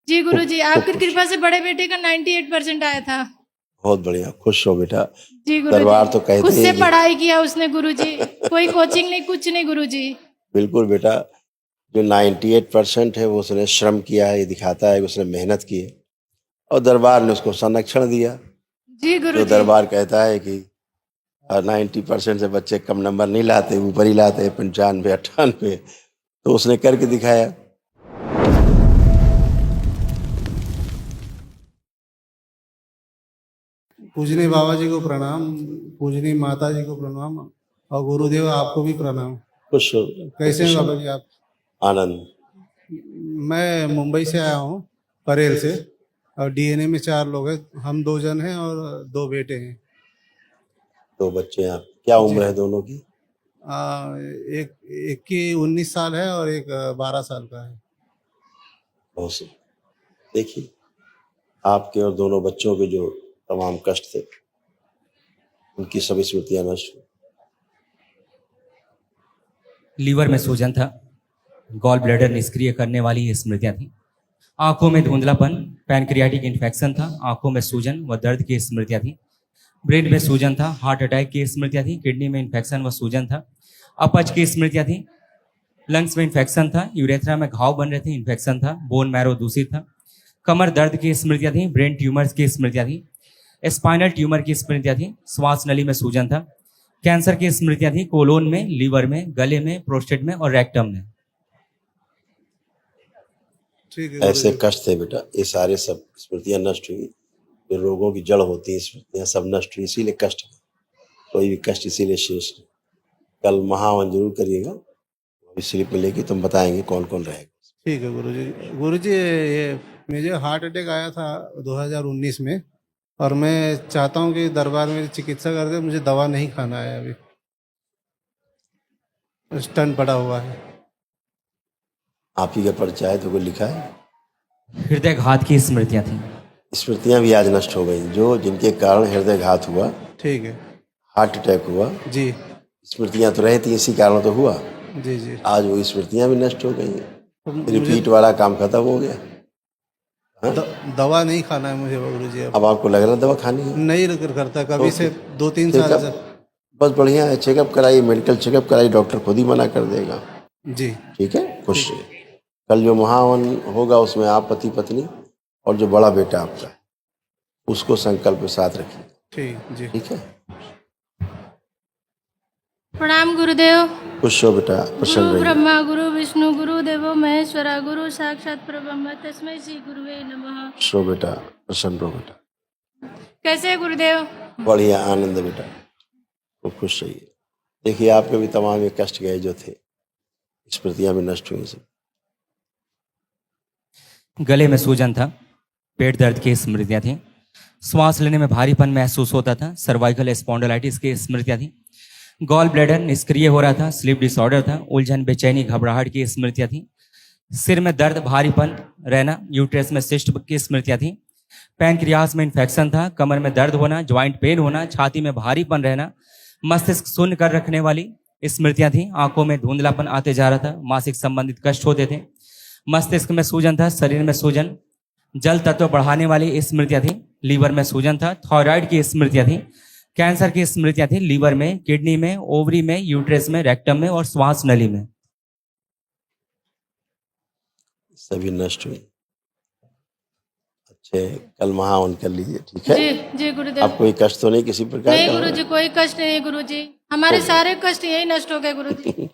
जी गुरुजी, आपकी कृपा से बड़े बेटे का 98% आया था। बहुत बढ़िया, खुश हो बेटा। जी दरबार गुरुजी, तो कहते खुद ही से कि पढ़ाई किया उसने गुरुजी, कोई कोचिंग नहीं, कुछ नहीं गुरुजी। बिल्कुल बेटा, जो 98% है वो उसने श्रम किया है, ये दिखाता है कि उसने मेहनत की है और दरबार ने उसको संरक्षण दिया। जी जो गुरुजी। दरबार कहता है कि 90% से बच्चे कम नंबर नहीं लाते, ऊपर ही लाते हैं 95 98, तो उसने करके दिखाया। पूजनीय बाबा जी को प्रणाम, पूजनीय माता जी को प्रणाम और गुरुदेव आपको भी प्रणाम। खुश हो, कैसे हैं बाबा जी आप? आनंद। मैं मुंबई से आया हूँ, परेल से, और डीएनए में 4 लोग हैं, हम 2 जन हैं और 2 बेटे हैं। 2 बच्चे हैं आप, क्या जी। उम्र है दोनों की? एक की 19 साल है और एक 12 साल का है। बहुत से देखिए, आपके और दोनों बच्चों के जो तमाम कष्ट थे, उनकी सभी स्मृतियां नष्ट हुई। लीवर में सूजन था, गॉल ब्लैडर निष्क्रिय करने वाली ये स्मृतियां थी। आंखों में धुंधलापन, पैनक्रियाटिक इन्फेक्शन था, आंखों में सूजन व दर्द की स्मृतियां थी। ब्रेन में सूजन था, हार्ट अटैक की स्मृतियां थी, किडनी में इन्फेक्शन व सूजन था, अपच की स्मृतियां थी, लंग्स में इन्फेक्शन था, यूरेथ्रा में घाव बन रहे थे, इन्फेक्शन था, बोन मैरो दूषित था, कमर दर्द की स्मृतियां थी, ब्रेन ट्यूमर्स की स्मृतियां थी, स्पाइनल ट्यूमर की स्मृतियां थी, श्वास नली में सूजन था, कैंसर की स्मृतियां थी, कोलोन में, लीवर में, गले में, प्रोस्टेट में और रेक्टम में। ठीक है ऐसे गुरुजी। कष्ट थे बेटा, ये सारे सब स्मृतियां नष्ट हुई। जो रोगों की जड़ होती है स्मृतियां सब नष्ट हुई, इसीलिए कष्ट है। कोई भी कष्ट इसीलिए शेष नहीं। कल महावन जरूर करिएगा, स्लिप में लेके तुम बताएंगे कौन कौन रहेगा। ठीक है गुरुजी। गुरुजी, ये मुझे हार्ट अटैक आया था 2019 में, और मैं चाहता हूँ कि दरबार में चिकित्सा कर दे, मुझे दवा नहीं खाना है, अभी स्टंट पड़ा हुआ है। आप ही का परिचय है तो कोई लिखा है। हृदय घात की स्मृतियां थी। स्मृतियां भी आज नष्ट हो गई, जो जिनके कारण हृदय घात हुआ, ठीक है हार्ट अटैक हुआ, जी। स्मृतियां तो रहती, इसी कारण तो हुआ। जी जी। आज वो स्मृतियां भी नष्ट हो गई, तो मुझे रिपीट वाला काम खत्म हो गया। दवा नहीं खाना है मुझे गुरुजी। अब आपको लग रहा है दवा खानी है? नहीं करता कभी तो से 2-3 साल से। बस बढ़िया है, चेकअप कराइए, मेडिकल चेकअप कराइए, डॉक्टर खुद ही मना कर देगा। जी ठीक है, खुश रहिए। कल जो महावन होगा उसमें आप पति पत्नी और जो बड़ा बेटा आपका है उसको संकल्प के साथ रखिए। ठीक जी। ठीक है, प्रणाम गुरुदेव। खुश हो बेटा, प्रसन्न गुरु रहिए। ब्रह्मा गुरु विष्णु गुरु देवो महेश्वरा, गुरु साक्षात परब्रह्म तस्मै श्री गुरुवे नमः। खुश हो बेटा, प्रसन्न रहो बेटा। कैसे है गुरुदेव? बढ़िया, आनंद बेटा, खूब खुश रहिए। देखिए आपके भी तमाम ये कष्ट गए जो थे, स्मृतियां भी नष्ट हुई सब। गले में सूजन था, पेट दर्द की स्मृतियां थी, श्वास लेने में भारीपन महसूस होता था, सर्वाइकल स्पॉन्डिलाइटिस की स्मृतियां थी, गॉल ब्लैडर निष्क्रिय हो रहा था, स्लीप डिसऑर्डर था, उलझन बेचैनी घबराहट की स्मृतियां थी, सिर में दर्द भारीपन रहना, यूट्रस में सिस्ट की स्मृतियां थी, पैनक्रियास में इन्फेक्शन था, कमर में दर्द होना, ज्वाइंट पेन होना, छाती में भारीपन रहना, मस्तिष्क शून्य कर रखने वाली स्मृतियां थी, आंखों में धुंधलापन आते जा रहा था, मासिक संबंधित कष्ट होते थे, मस्तिष्क में सूजन था, शरीर में सूजन, जल तत्व बढ़ाने वाली स्मृतियां थी, लीवर में सूजन था, थायराइड की स्मृतियां थी, कैंसर की स्मृतियां थी, लीवर में, किडनी में, ओवरी में, यूट्रस में, रेक्टम में और श्वास नली में। सभी नष्ट हुई। अच्छे, कल महावन कर लीजिए। ठीक है, जी जी गुरुदेव। अब कोई कष्ट तो नहीं किसी प्रकार नहीं का? गुरुजी, कोई कष्ट नहीं गुरुजी, हमारे सारे कष्ट यही नष्ट हो गए गुरुजी।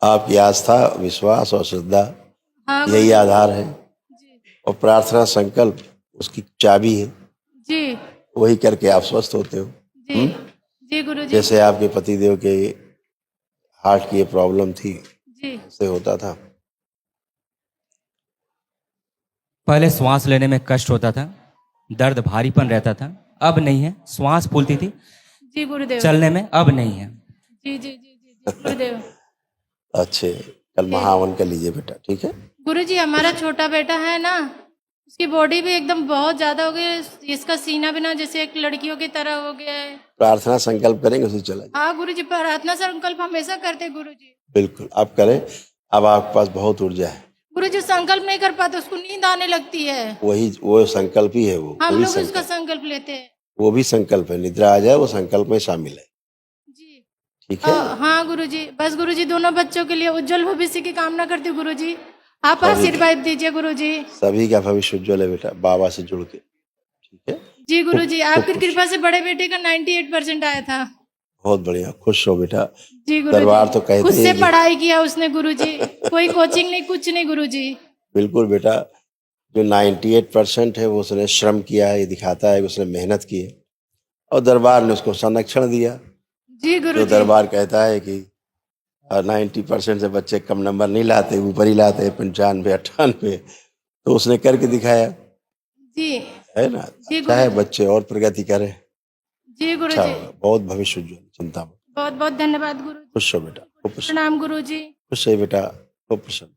आपकी आस्था, विश्वास और श्रद्धा हाँ यही गुरुजी। आधार है, जी और प्रार्थना संकल्प उसकी चाबी है। जी वही करके आप स्वस्थ होते हो। जी जी गुरुजी। जैसे आपके पतिदेव के हार्ट की ये प्रॉब्लम थी, जी उससे होता था। पहले श्वास लेने में कष्ट होता था, दर्द भारीपन रहता था, अब नहीं है, श्वास फूलती थी, जी गुरुदेव। चलने में अब नहीं है। जी जी जी जी जी गुरुदेव। अच्छे, कल महावन कर लीजिए बेटा। ठीक है, गुरुजी, हमारा छोटा बेटा है ना, उसकी बॉडी भी एकदम बहुत ज्यादा हो गई है, इसका सीना भी ना जैसे एक लड़कियों की तरह हो गया है। प्रार्थना संकल्प करेंगे उसे चला जाए। हाँ गुरुजी, प्रार्थना संकल्प हमेशा करते गुरुजी। बिल्कुल, आप करें। अब आपके पास बहुत ऊर्जा है, गुरुजी संकल्प नहीं कर पाते, उसको नींद आने लगती है। वही वो संकल्प ही है, वो हम वही लोग उसका संकल्प, संकल्प लेते हैं। वो भी संकल्प है। निद्रा आ जाए वो संकल्प में शामिल है। जी ठीक है। हाँ गुरुजी, बस गुरुजी दोनों बच्चों के लिए उज्जवल भविष्य की कामना करती हूँ गुरुजी। आप सभी आशीर्वाद दीजिए गुरुजी। सभी का भविष्य उज्जवल है बेटा, बाबा से जुड़ के। ठीक है। जी गुरुजी, खूब आपकी खुश, कृपा से बड़े बेटे का 98% आया था। बहुत बढ़िया, खुश हो बेटा। जी दरबार गुरुजी, तो कहते खुद ही से है कि पढ़ाई किया उसने गुरुजी, कोई कोचिंग नहीं, कुछ नहीं गुरुजी। बिल्कुल बेटा, जो 98% है वो उसने श्रम किया है, ये दिखाता है कि उसने मेहनत की है और दरबार ने उसको संरक्षण दिया। जी जो गुरुजी। दरबार कहता है कि 90% से बच्चे कम नंबर नहीं लाते, ऊपर ही लाते, 95, 98, तो उसने करके दिखाया, जी है ना। जी अच्छा है, गुरुजी। बच्चे और प्रगति करें, जी अच्छा गुरुजी, होगा, बहुत भविष्य उज्जवल, चिंता मत। बहुत बहुत धन्यवाद गुरुजी। खुश हो बेटा, खूब प्रसन्न, प्रणाम गुरुजी। खुश है बेटा, खूब प्रसन्न।